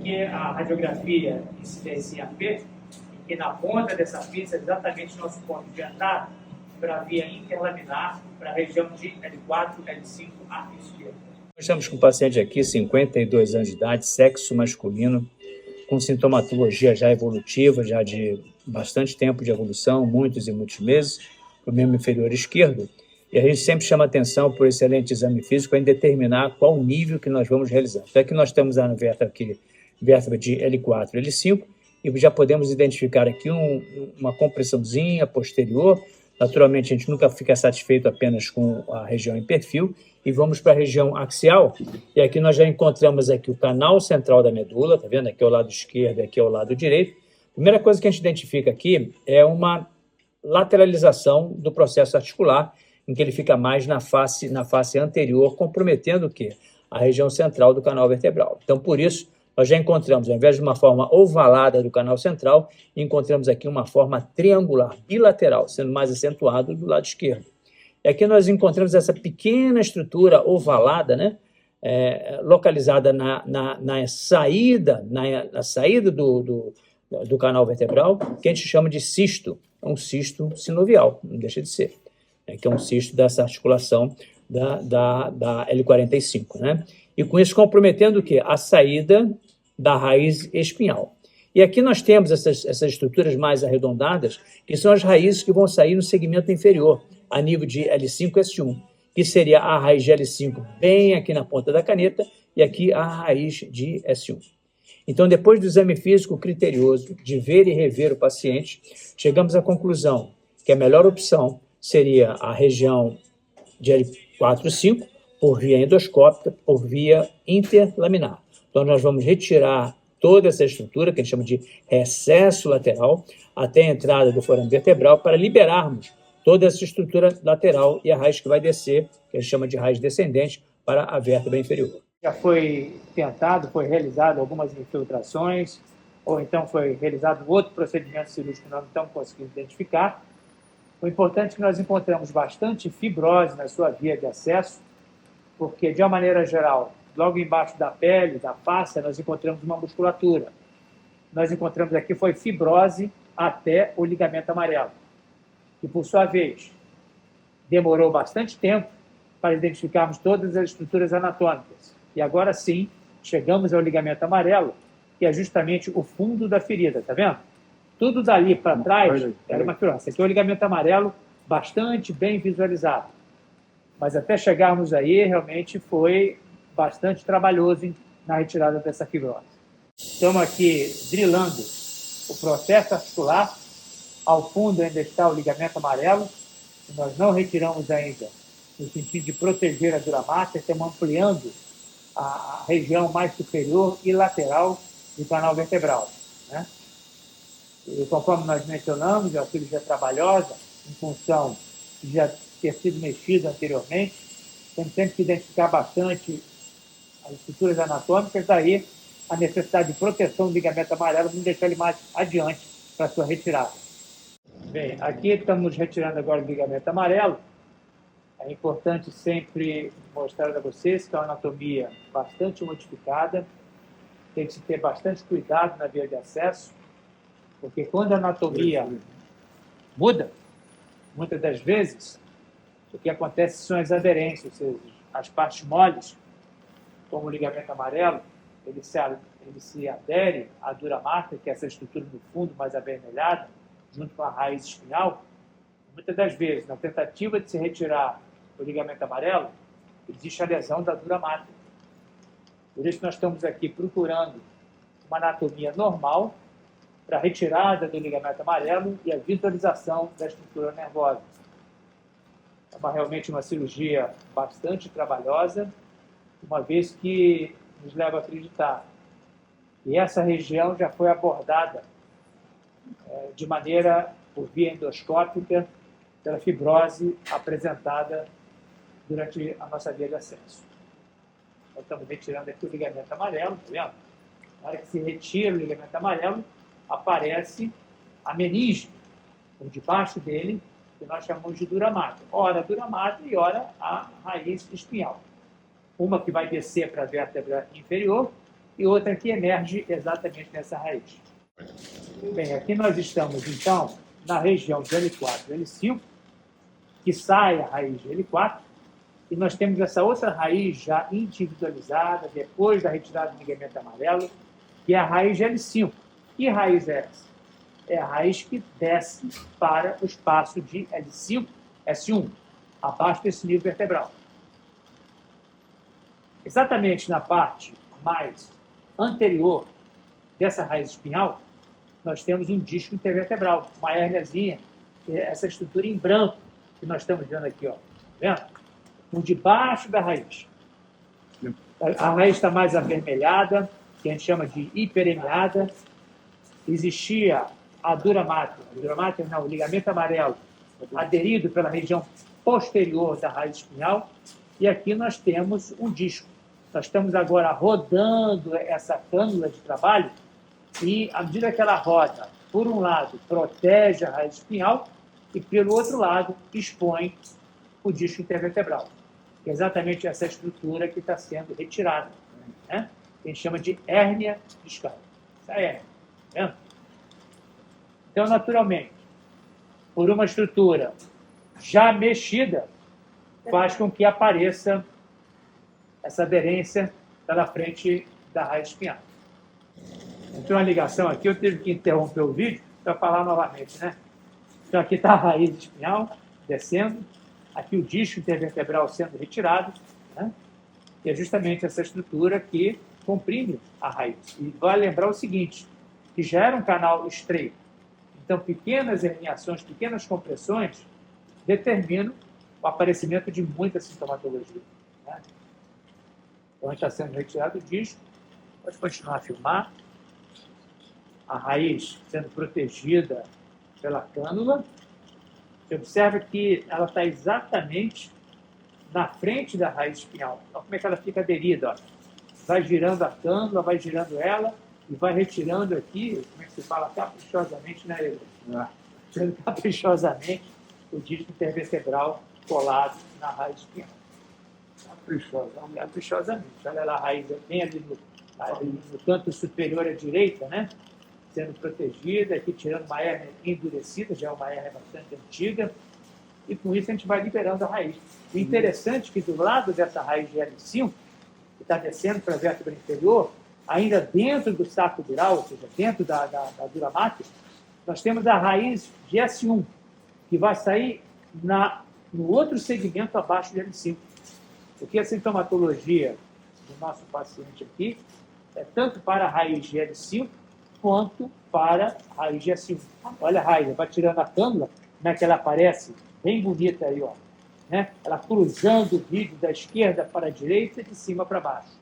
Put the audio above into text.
aqui é a radiografia incidência em AP, em que na ponta dessa pista é exatamente nosso ponto de entrada para a via interlaminar, para a região de L4, L5, arco esquerdo. Nós estamos com um paciente aqui, 52 anos de idade, sexo masculino, com sintomatologia já evolutiva, já de bastante tempo de evolução, muitos e muitos meses, para o membro inferior esquerdo. E a gente sempre chama atenção por excelente exame físico em determinar qual nível que nós vamos realizar. Então aqui nós temos a vértebra de L4, L5, e já podemos identificar aqui uma compressãozinha posterior. Naturalmente, a gente nunca fica satisfeito apenas com a região em perfil, e vamos para a região axial, e aqui nós já encontramos aqui o canal central da medula, tá vendo? Aqui é o lado esquerdo, aqui é o lado direito. A primeira coisa que a gente identifica aqui é uma lateralização do processo articular, em que ele fica mais na face anterior, comprometendo o quê? A região central do canal vertebral. Então, por isso, nós já encontramos, ao invés de uma forma ovalada do canal central, encontramos aqui uma forma triangular, bilateral, sendo mais acentuado do lado esquerdo. E aqui nós encontramos essa pequena estrutura ovalada, né, localizada na saída do canal vertebral, que a gente chama de cisto. É um cisto sinovial, não deixa de ser, que é um cisto dessa articulação da L45, né? E com isso comprometendo o quê? A saída da raiz espinhal. E aqui nós temos essas estruturas mais arredondadas, que são as raízes que vão sair no segmento inferior, a nível de L5 e S1, que seria a raiz de L5 bem aqui na ponta da caneta e aqui a raiz de S1. Então, depois do exame físico criterioso, de ver e rever o paciente, chegamos à conclusão que a melhor opção seria a região de L4, 5, por via endoscópica, por via interlaminar. Então, nós vamos retirar toda essa estrutura, que a gente chama de recesso lateral, até a entrada do forame vertebral, para liberarmos toda essa estrutura lateral e a raiz que vai descer, que a gente chama de raiz descendente, para a vértebra inferior. Já foi tentado, foi realizado algumas infiltrações, ou então foi realizado outro procedimento cirúrgico que nós não estamos conseguindo identificar. O importante é que nós encontramos bastante fibrose na sua via de acesso, porque, de uma maneira geral, logo embaixo da pele, da face, nós encontramos uma musculatura. Nós encontramos aqui foi fibrose até o ligamento amarelo, que, por sua vez, demorou bastante tempo para identificarmos todas as estruturas anatômicas. E agora sim, chegamos ao ligamento amarelo, que é justamente o fundo da ferida, tá vendo? Tudo dali para trás era uma fibrose. Esse aqui é o ligamento amarelo, bastante bem visualizado. Mas até chegarmos aí, realmente foi bastante trabalhoso na retirada dessa fibrose. Estamos aqui drilando o processo articular. Ao fundo ainda está o ligamento amarelo, que nós não retiramos ainda, no sentido de proteger a dura massa. Estamos ampliando a região mais superior e lateral do canal vertebral, né? E conforme nós mencionamos, a cirurgia trabalhosa, em função de já ter sido mexida anteriormente, temos sempre que identificar bastante as estruturas anatômicas, daí a necessidade de proteção do ligamento amarelo, não deixar ele mais adiante para a sua retirada. Bem, aqui estamos retirando agora o ligamento amarelo. É importante sempre mostrar a vocês que é uma anatomia bastante modificada, tem que se ter bastante cuidado na via de acesso, porque quando a anatomia muda, muitas das vezes, o que acontece são as aderências, ou seja, as partes moles, como o ligamento amarelo, ele se adere à dura marca, que é essa estrutura no fundo mais avermelhada, junto com a raiz espinhal. Muitas das vezes, na tentativa de se retirar o ligamento amarelo, existe a lesão da dura marca. Por isso nós estamos aqui procurando uma anatomia normal para a retirada do ligamento amarelo e a visualização da estrutura nervosa. É realmente uma cirurgia bastante trabalhosa, uma vez que nos leva a acreditar que essa região já foi abordada de maneira por via endoscópica pela fibrose apresentada durante a nossa via de acesso. Nós estamos retirando aqui o ligamento amarelo, tá vendo? Na hora que se retira o ligamento amarelo, aparece a meninge por debaixo dele, que nós chamamos de dura mater. Ora a dura mater e ora a raiz espinhal. Uma que vai descer para a vértebra inferior e outra que emerge exatamente nessa raiz. Bem, aqui nós estamos, então, na região de L4 e L5, que sai a raiz de L4, e nós temos essa outra raiz já individualizada, depois da retirada do ligamento amarelo, que é a raiz de L5. Que raiz é essa? É a raiz que desce para o espaço de L5, S1, abaixo desse nível vertebral. Exatamente na parte mais anterior dessa raiz espinhal, nós temos um disco intervertebral, uma hérniazinha, essa estrutura em branco que nós estamos vendo aqui, ó. Tá vendo? Por debaixo da raiz. A raiz está mais avermelhada, que a gente chama de hiperemiada. Existia a dura mater, não, o ligamento amarelo, aderido pela região posterior da raiz espinhal, e aqui nós temos um disco. Nós estamos agora rodando essa cânula de trabalho, e à medida que ela roda, por um lado, protege a raiz espinhal, e pelo outro lado, expõe o disco intervertebral, que é exatamente essa estrutura que está sendo retirada, né? Que a gente chama de hérnia discal. Essa hérnia, tá vendo? Então, naturalmente, por uma estrutura já mexida, faz com que apareça essa aderência pela frente da raiz espinhal. Tem uma ligação aqui, eu tive que interromper o vídeo para falar novamente, né? Então, aqui está a raiz espinhal descendo, aqui o disco intervertebral sendo retirado, né? E é justamente essa estrutura que comprime a raiz. E vale lembrar o seguinte, que já era um canal estreito. Então, pequenas herniações, pequenas compressões determinam o aparecimento de muita sintomatologia, né? Então, está sendo retirado o disco, pode continuar a filmar. A raiz sendo protegida pela cânula. Você observa que ela está exatamente na frente da raiz espinhal. Olha como é que ela fica aderida. Ó. Vai girando a cânula, vai girando ela e vai retirando aqui, como é que se fala, caprichosamente, né, Eva? Tirando caprichosamente o disco intervertebral colado na raiz espinhal. Caprichosamente. Olha lá a raiz bem ali no canto superior à direita, né? Sendo protegida, aqui tirando uma hérnia endurecida, já é uma hérnia bastante antiga, e com isso a gente vai liberando a raiz. O interessante é que do lado dessa raiz de L5, que está descendo para a vértebra inferior, ainda dentro do saco dural, ou seja, dentro da dura mater, nós temos a raiz de S1, que vai sair no outro segmento abaixo de L5. Porque a sintomatologia do nosso paciente aqui é tanto para a raiz de L5 quanto para a raiz de S1. Olha a raiz, vai tirando a cânula, como é que ela aparece, bem bonita aí, ó, né? Ela cruzando o vídeo da esquerda para a direita e de cima para baixo.